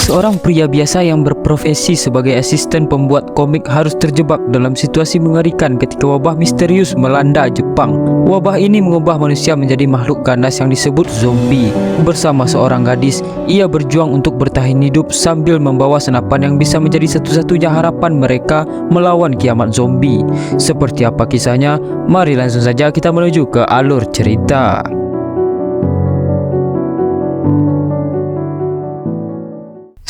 Seorang pria biasa yang berprofesi sebagai asisten pembuat komik harus terjebak dalam situasi mengerikan ketika wabah misterius melanda Jepang. Wabah ini mengubah manusia menjadi makhluk ganas yang disebut zombie. Bersama seorang gadis, ia berjuang untuk bertahan hidup sambil membawa senapan yang bisa menjadi satu-satunya harapan mereka melawan kiamat zombie. Seperti apa kisahnya? Mari langsung saja kita menuju ke alur cerita.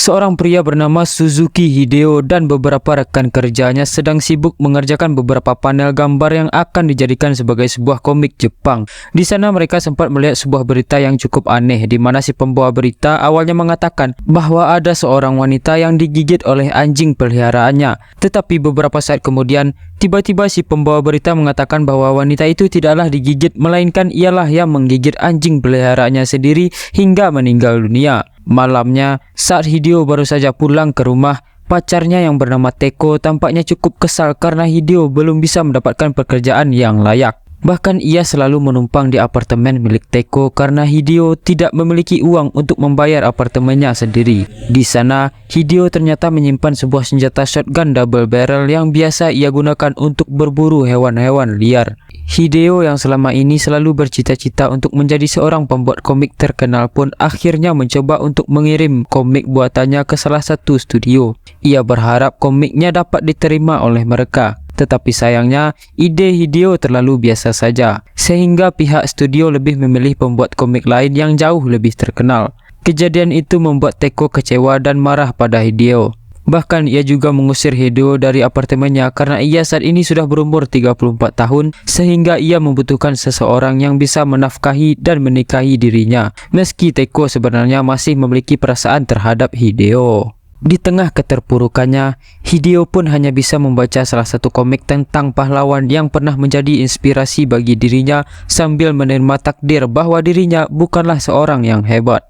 Seorang pria bernama Suzuki Hideo dan beberapa rekan kerjanya sedang sibuk mengerjakan beberapa panel gambar yang akan dijadikan sebagai sebuah komik Jepang. Di sana mereka sempat melihat sebuah berita yang cukup aneh, di mana si pembawa berita awalnya mengatakan bahwa ada seorang wanita yang digigit oleh anjing peliharaannya. Tetapi beberapa saat kemudian, tiba-tiba si pembawa berita mengatakan bahwa wanita itu tidaklah digigit, melainkan ialah yang menggigit anjing peliharaannya sendiri hingga meninggal dunia. Malamnya, saat Hideo baru saja pulang ke rumah, pacarnya yang bernama Teko tampaknya cukup kesal karena Hideo belum bisa mendapatkan pekerjaan yang layak. Bahkan ia selalu menumpang di apartemen milik Teko karena Hideo tidak memiliki uang untuk membayar apartemennya sendiri. Di sana, Hideo ternyata menyimpan sebuah senjata shotgun double barrel yang biasa ia gunakan untuk berburu hewan-hewan liar. Hideo yang selama ini selalu bercita-cita untuk menjadi seorang pembuat komik terkenal pun akhirnya mencoba untuk mengirim komik buatannya ke salah satu studio. Ia berharap komiknya dapat diterima oleh mereka. Tetapi sayangnya, ide Hideo terlalu biasa saja, sehingga pihak studio lebih memilih pembuat komik lain yang jauh lebih terkenal. Kejadian itu membuat Teko kecewa dan marah pada Hideo. Bahkan ia juga mengusir Hideo dari apartemennya karena ia saat ini sudah berumur 34 tahun, sehingga ia membutuhkan seseorang yang bisa menafkahi dan menikahi dirinya. Meski Teko sebenarnya masih memiliki perasaan terhadap Hideo. Di tengah keterpurukannya, Hideo pun hanya bisa membaca salah satu komik tentang pahlawan yang pernah menjadi inspirasi bagi dirinya sambil menerima takdir bahwa dirinya bukanlah seorang yang hebat.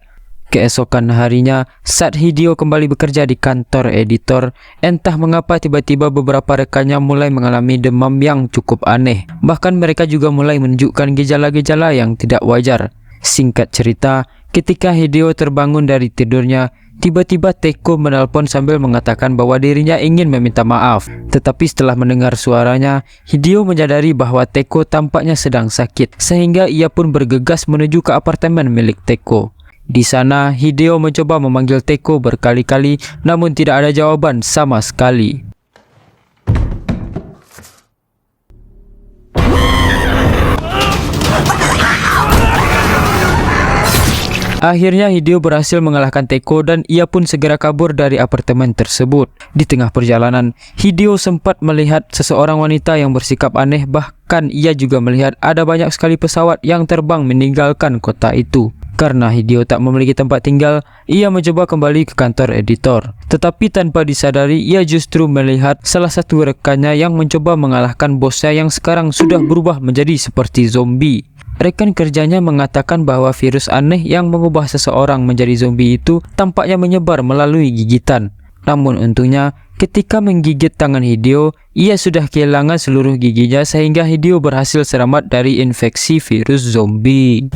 Keesokan harinya, saat Hideo kembali bekerja di kantor editor, entah mengapa tiba-tiba beberapa rekannya mulai mengalami demam yang cukup aneh. Bahkan mereka juga mulai menunjukkan gejala-gejala yang tidak wajar. Singkat cerita, ketika Hideo terbangun dari tidurnya, tiba-tiba Teko menelpon sambil mengatakan bahwa dirinya ingin meminta maaf. Tetapi setelah mendengar suaranya, Hideo menyadari bahwa Teko tampaknya sedang sakit, sehingga ia pun bergegas menuju ke apartemen milik Teko. Di sana, Hideo mencoba memanggil Teko berkali-kali, namun tidak ada jawaban sama sekali. Akhirnya Hideo berhasil mengalahkan Teko dan ia pun segera kabur dari apartemen tersebut. Di tengah perjalanan, Hideo sempat melihat seseorang wanita yang bersikap aneh, bahkan ia juga melihat ada banyak sekali pesawat yang terbang meninggalkan kota itu. Karena Hideo tak memiliki tempat tinggal, ia mencoba kembali ke kantor editor. Tetapi tanpa disadari, ia justru melihat salah satu rekannya yang mencoba mengalahkan bosnya yang sekarang sudah berubah menjadi seperti zombie. Rekan kerjanya mengatakan bahwa virus aneh yang mengubah seseorang menjadi zombie itu tampaknya menyebar melalui gigitan. Namun untungnya, ketika menggigit tangan Hideo, ia sudah kehilangan seluruh giginya sehingga Hideo berhasil selamat dari infeksi virus zombie.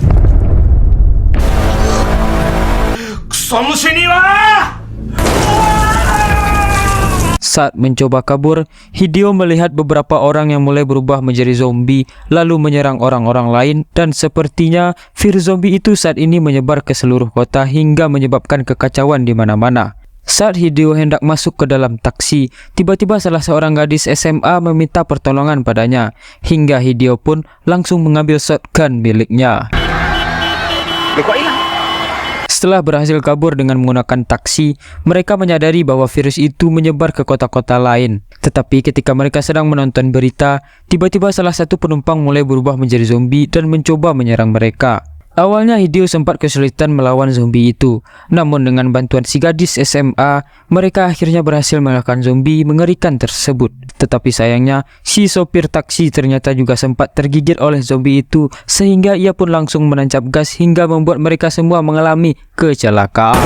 Saat mencoba kabur, Hideo melihat beberapa orang yang mulai berubah menjadi zombie lalu menyerang orang-orang lain, dan sepertinya virus zombie itu saat ini menyebar ke seluruh kota hingga menyebabkan kekacauan di mana-mana. Saat Hideo hendak masuk ke dalam taksi, tiba-tiba salah seorang gadis SMA meminta pertolongan padanya, hingga Hideo pun langsung mengambil shotgun miliknya. Setelah berhasil kabur dengan menggunakan taksi, mereka menyadari bahwa virus itu menyebar ke kota-kota lain. Tetapi ketika mereka sedang menonton berita, tiba-tiba salah satu penumpang mulai berubah menjadi zombie dan mencoba menyerang mereka. Awalnya Hideo sempat kesulitan melawan zombie itu, namun dengan bantuan si gadis SMA, mereka akhirnya berhasil mengalahkan zombie mengerikan tersebut. Tetapi sayangnya, si sopir taksi ternyata juga sempat tergigit oleh zombie itu, sehingga ia pun langsung menancap gas hingga membuat mereka semua mengalami kecelakaan.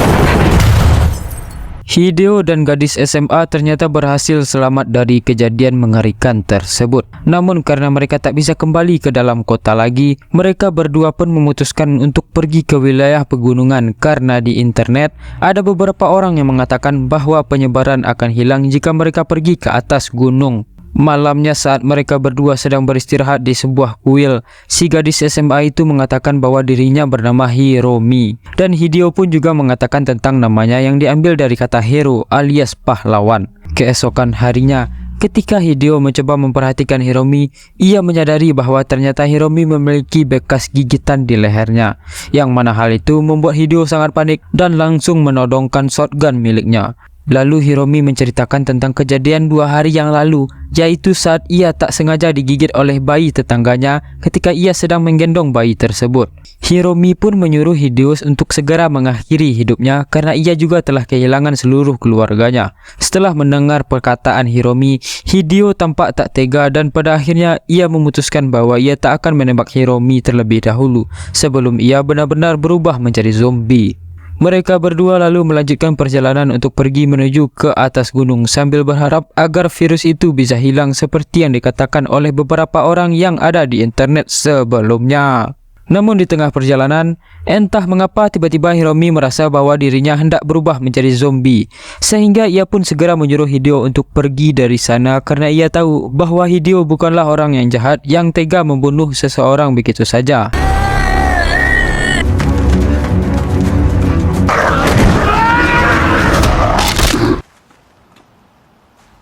Hideo dan gadis SMA ternyata berhasil selamat dari kejadian mengerikan tersebut. Namun karena mereka tak bisa kembali ke dalam kota lagi, mereka berdua pun memutuskan untuk pergi ke wilayah pegunungan karena di internet ada beberapa orang yang mengatakan bahwa penyebaran akan hilang jika mereka pergi ke atas gunung. Malamnya saat mereka berdua sedang beristirahat di sebuah kuil, si gadis SMA itu mengatakan bahwa dirinya bernama Hiromi. Dan Hideo pun juga mengatakan tentang namanya yang diambil dari kata hero alias pahlawan. Keesokan harinya, ketika Hideo mencoba memperhatikan Hiromi, ia menyadari bahwa ternyata Hiromi memiliki bekas gigitan di lehernya. Yang mana hal itu membuat Hideo sangat panik dan langsung menodongkan shotgun miliknya. Lalu Hiromi menceritakan tentang kejadian 2 hari yang lalu, yaitu saat ia tak sengaja digigit oleh bayi tetangganya ketika ia sedang menggendong bayi tersebut. Hiromi pun menyuruh Hideo untuk segera mengakhiri hidupnya karena ia juga telah kehilangan seluruh keluarganya. Setelah mendengar perkataan Hiromi, Hideo tampak tak tega dan pada akhirnya ia memutuskan bahwa ia tak akan menembak Hiromi terlebih dahulu sebelum ia benar-benar berubah menjadi zombie. Mereka berdua lalu melanjutkan perjalanan untuk pergi menuju ke atas gunung sambil berharap agar virus itu bisa hilang seperti yang dikatakan oleh beberapa orang yang ada di internet sebelumnya. Namun di tengah perjalanan, entah mengapa tiba-tiba Hiromi merasa bahwa dirinya hendak berubah menjadi zombie. Sehingga ia pun segera menyuruh Hideo untuk pergi dari sana karena ia tahu bahwa Hideo bukanlah orang yang jahat yang tega membunuh seseorang begitu saja.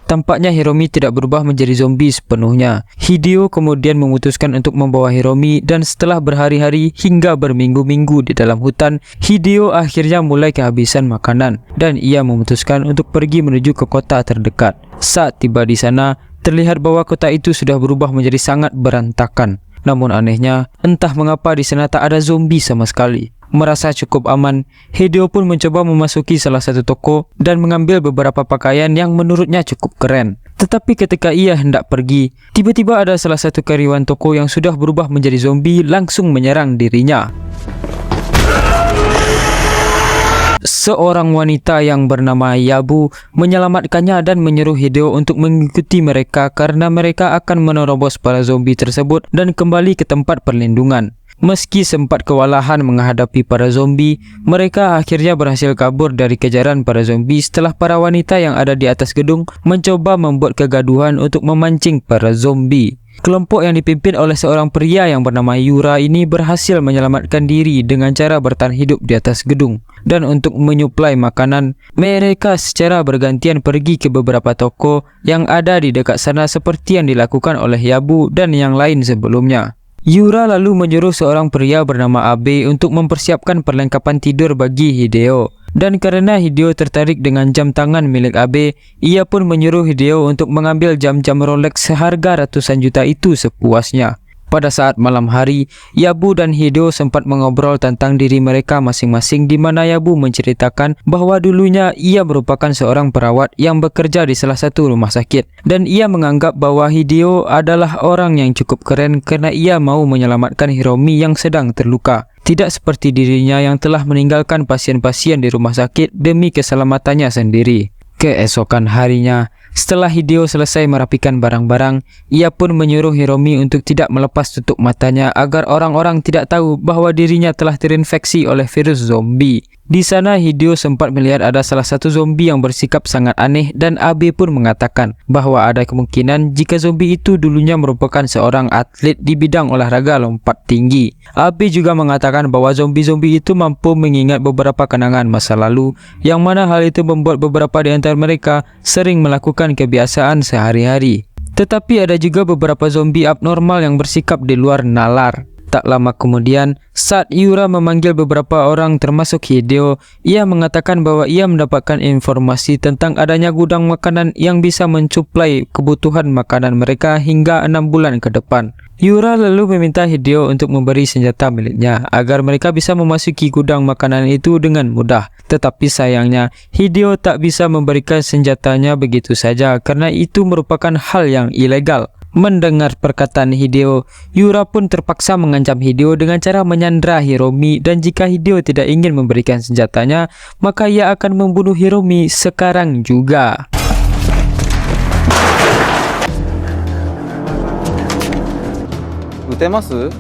Tampaknya Hiromi tidak berubah menjadi zombie sepenuhnya. Hideo kemudian memutuskan untuk membawa Hiromi dan setelah berhari-hari hingga berminggu-minggu di dalam hutan, Hideo akhirnya mulai kehabisan makanan dan ia memutuskan untuk pergi menuju ke kota terdekat. Saat tiba di sana, terlihat bahwa kota itu sudah berubah menjadi sangat berantakan. Namun anehnya, entah mengapa di sana tak ada zombie sama sekali. Merasa cukup aman, Hideo pun mencoba memasuki salah satu toko dan mengambil beberapa pakaian yang menurutnya cukup keren. Tetapi ketika ia hendak pergi, tiba-tiba ada salah satu karyawan toko yang sudah berubah menjadi zombie langsung menyerang dirinya. Seorang wanita yang bernama Yabu menyelamatkannya dan menyuruh Hideo untuk mengikuti mereka karena mereka akan menerobos para zombie tersebut dan kembali ke tempat perlindungan. Meski sempat kewalahan menghadapi para zombie, mereka akhirnya berhasil kabur dari kejaran para zombie setelah para wanita yang ada di atas gedung mencoba membuat kegaduhan untuk memancing para zombie. Kelompok yang dipimpin oleh seorang pria yang bernama Yura ini berhasil menyelamatkan diri dengan cara bertahan hidup di atas gedung. Dan untuk menyuplai makanan, mereka secara bergantian pergi ke beberapa toko yang ada di dekat sana seperti yang dilakukan oleh Yabu dan yang lain sebelumnya. Yura lalu menyuruh seorang pria bernama Abe untuk mempersiapkan perlengkapan tidur bagi Hideo. Dan karena Hideo tertarik dengan jam tangan milik Abe, ia pun menyuruh Hideo untuk mengambil jam-jam Rolex seharga ratusan juta itu sepuasnya. Pada saat malam hari, Yabu dan Hideo sempat mengobrol tentang diri mereka masing-masing di mana Yabu menceritakan bahwa dulunya ia merupakan seorang perawat yang bekerja di salah satu rumah sakit dan ia menganggap bahwa Hideo adalah orang yang cukup keren karena ia mau menyelamatkan Hiromi yang sedang terluka. Tidak seperti dirinya yang telah meninggalkan pasien-pasien di rumah sakit demi keselamatannya sendiri. Keesokan harinya, setelah Hideo selesai merapikan barang-barang, ia pun menyuruh Hiromi untuk tidak melepas tutup matanya agar orang-orang tidak tahu bahwa dirinya telah terinfeksi oleh virus zombie. Di sana Hideo sempat melihat ada salah satu zombie yang bersikap sangat aneh dan Abe pun mengatakan bahwa ada kemungkinan jika zombie itu dulunya merupakan seorang atlet di bidang olahraga lompat tinggi. Abe juga mengatakan bahwa zombie-zombie itu mampu mengingat beberapa kenangan masa lalu yang mana hal itu membuat beberapa di antara mereka sering melakukan kebiasaan sehari-hari. Tetapi ada juga beberapa zombie abnormal yang bersikap di luar nalar. Tak lama kemudian, saat Yura memanggil beberapa orang termasuk Hideo, ia mengatakan bahwa ia mendapatkan informasi tentang adanya gudang makanan yang bisa mencuplai kebutuhan makanan mereka hingga 6 bulan ke depan. Yura lalu meminta Hideo untuk memberi senjata miliknya agar mereka bisa memasuki gudang makanan itu dengan mudah. Tetapi sayangnya, Hideo tak bisa memberikan senjatanya begitu saja karena itu merupakan hal yang ilegal. Mendengar perkataan Hideo, Yura pun terpaksa mengancam Hideo dengan cara menyandra Hiromi, dan jika Hideo tidak ingin memberikan senjatanya, maka ia akan membunuh Hiromi sekarang juga. Utemasu?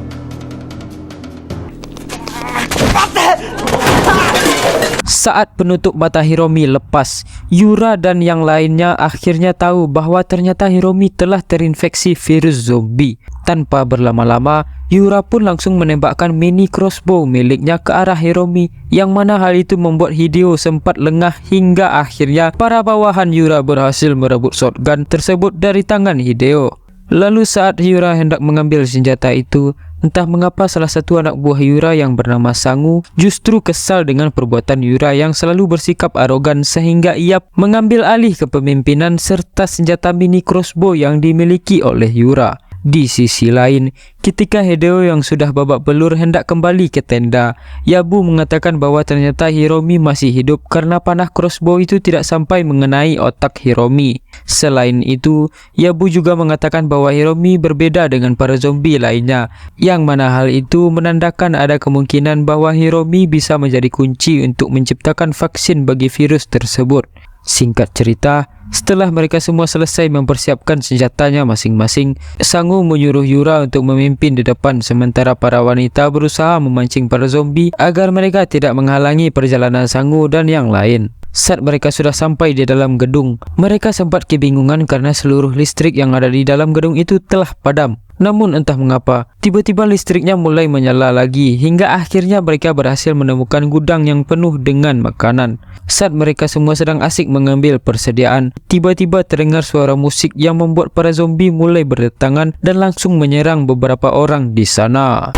Saat penutup mata Hiromi lepas, Yura dan yang lainnya akhirnya tahu bahwa ternyata Hiromi telah terinfeksi virus zombie. Tanpa berlama-lama, Yura pun langsung menembakkan mini crossbow miliknya ke arah Hiromi, yang mana hal itu membuat Hideo sempat lengah hingga akhirnya para bawahan Yura berhasil merebut shotgun tersebut dari tangan Hideo. Lalu saat Yura hendak mengambil senjata itu, entah mengapa salah satu anak buah Yura yang bernama Sangu justru kesal dengan perbuatan Yura yang selalu bersikap arogan, sehingga ia mengambil alih kepemimpinan serta senjata mini crossbow yang dimiliki oleh Yura. Di sisi lain, ketika Hideo yang sudah babak belur hendak kembali ke tenda, Yabu mengatakan bahwa ternyata Hiromi masih hidup karena panah crossbow itu tidak sampai mengenai otak Hiromi. Selain itu, Yabu juga mengatakan bahwa Hiromi berbeda dengan para zombie lainnya, yang mana hal itu menandakan ada kemungkinan bahwa Hiromi bisa menjadi kunci untuk menciptakan vaksin bagi virus tersebut. Singkat cerita, setelah mereka semua selesai mempersiapkan senjatanya masing-masing, Sangu menyuruh Yura untuk memimpin di depan, sementara para wanita berusaha memancing para zombie agar mereka tidak menghalangi perjalanan Sangu dan yang lain. Saat mereka sudah sampai di dalam gedung, mereka sempat kebingungan karena seluruh listrik yang ada di dalam gedung itu telah padam. Namun entah mengapa, tiba-tiba listriknya mulai menyala lagi hingga akhirnya mereka berhasil menemukan gudang yang penuh dengan makanan. Saat mereka semua sedang asik mengambil persediaan, tiba-tiba terdengar suara musik yang membuat para zombie mulai berdatangan dan langsung menyerang beberapa orang di sana.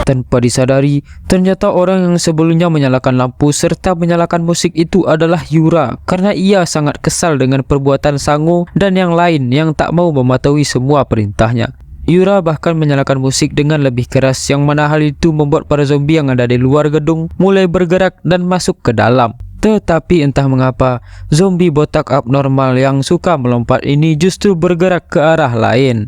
Tanpa disadari, ternyata orang yang sebelumnya menyalakan lampu serta menyalakan musik itu adalah Yura, karena ia sangat kesal dengan perbuatan Sangu dan yang lain yang tak mau mematuhi semua perintahnya. Yura bahkan menyalakan musik dengan lebih keras, yang mana hal itu membuat para zombie yang ada di luar gedung mulai bergerak dan masuk ke dalam. Tetapi entah mengapa, zombie botak abnormal yang suka melompat ini justru bergerak ke arah lain.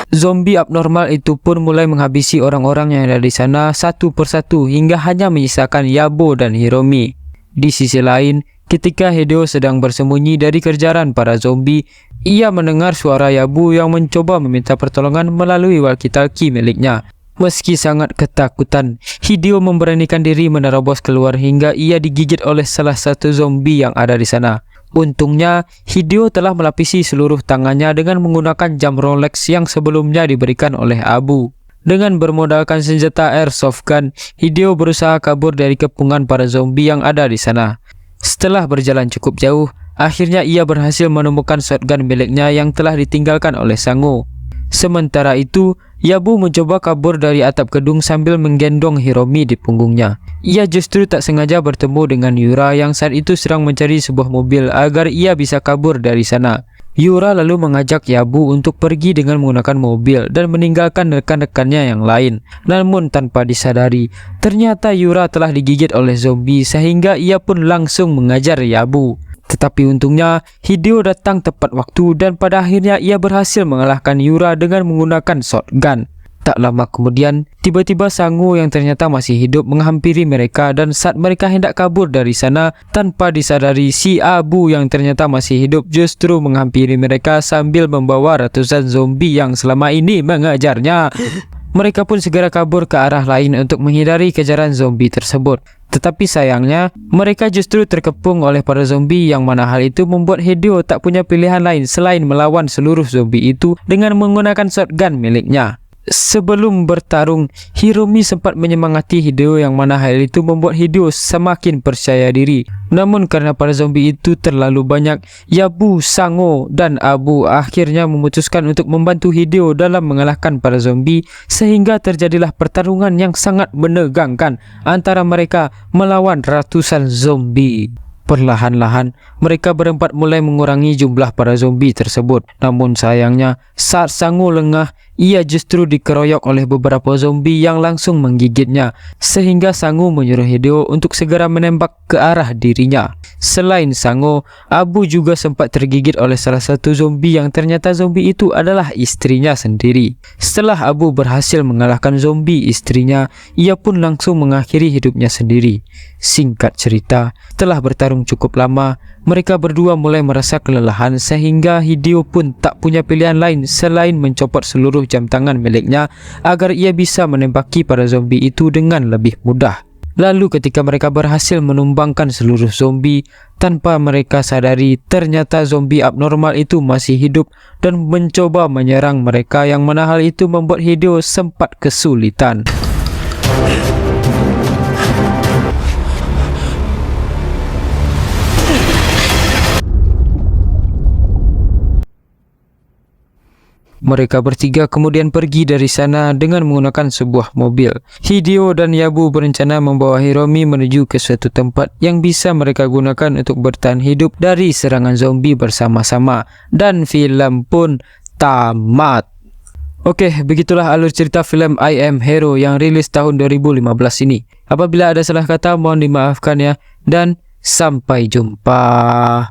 Zombie abnormal itu pun mulai menghabisi orang-orang yang ada di sana satu persatu hingga hanya menyisakan Yabo dan Hiromi. Di sisi lain, ketika Hideo sedang bersembunyi dari kejaran para zombie, ia mendengar suara Yabu yang mencoba meminta pertolongan melalui walkie-talkie miliknya. Meski sangat ketakutan, Hideo memberanikan diri menerobos keluar hingga ia digigit oleh salah satu zombie yang ada di sana. Untungnya, Hideo telah melapisi seluruh tangannya dengan menggunakan jam Rolex yang sebelumnya diberikan oleh Abu. Dengan bermodalkan senjata airsoft gun, Hideo berusaha kabur dari kepungan para zombie yang ada di sana. Setelah berjalan cukup jauh, akhirnya ia berhasil menemukan shotgun miliknya yang telah ditinggalkan oleh Sangu. Sementara itu, Yabu mencoba kabur dari atap gedung sambil menggendong Hiromi di punggungnya. Ia justru tak sengaja bertemu dengan Yura yang saat itu sedang mencari sebuah mobil agar ia bisa kabur dari sana. Yura lalu mengajak Yabu untuk pergi dengan menggunakan mobil dan meninggalkan rekan-rekannya yang lain. Namun tanpa disadari, ternyata Yura telah digigit oleh zombie sehingga ia pun langsung mengajar Yabu. Tetapi untungnya, Hideo datang tepat waktu dan pada akhirnya ia berhasil mengalahkan Yura dengan menggunakan shotgun. Tak lama kemudian, tiba-tiba Sangu yang ternyata masih hidup menghampiri mereka, dan saat mereka hendak kabur dari sana, tanpa disadari si Abu yang ternyata masih hidup justru menghampiri mereka sambil membawa ratusan zombie yang selama ini mengejarnya. Mereka pun segera kabur ke arah lain untuk menghindari kejaran zombie tersebut. Tetapi sayangnya, mereka justru terkepung oleh para zombie, yang mana hal itu membuat Hideo tak punya pilihan lain selain melawan seluruh zombie itu dengan menggunakan shotgun miliknya. Sebelum bertarung, Hiromi sempat menyemangati Hideo, yang mana hal itu membuat Hideo semakin percaya diri. Namun karena para zombie itu terlalu banyak, Yabu, Sango, dan Abu akhirnya memutuskan untuk membantu Hideo dalam mengalahkan para zombie, sehingga terjadilah pertarungan yang sangat menegangkan antara mereka melawan ratusan zombie. Perlahan-lahan, mereka berempat mulai mengurangi jumlah para zombie tersebut. Namun sayangnya, saat Sangu lengah, ia justru dikeroyok oleh beberapa zombie yang langsung menggigitnya, sehingga Sangu menyuruh Hideo untuk segera menembak ke arah dirinya. Selain Sangu, Abu juga sempat tergigit oleh salah satu zombie yang ternyata zombie itu adalah istrinya sendiri. Setelah Abu berhasil mengalahkan zombie istrinya, ia pun langsung mengakhiri hidupnya sendiri. Singkat cerita, setelah bertarung cukup lama, mereka berdua mulai merasa kelelahan sehingga Hideo pun tak punya pilihan lain selain mencopot seluruh jam tangan miliknya agar ia bisa menembaki para zombie itu dengan lebih mudah. Lalu ketika mereka berhasil menumbangkan seluruh zombie, tanpa mereka sadari ternyata zombie abnormal itu masih hidup dan mencoba menyerang mereka, yang mana hal itu membuat Hideo sempat kesulitan. Mereka bertiga kemudian pergi dari sana dengan menggunakan sebuah mobil. Hideo dan Yabu berencana membawa Hiromi menuju ke suatu tempat yang bisa mereka gunakan untuk bertahan hidup dari serangan zombie bersama-sama. Dan film pun tamat. Oke, begitulah alur cerita film I Am Hero yang rilis tahun 2015 ini. Apabila ada salah kata mohon dimaafkan ya, dan sampai jumpa.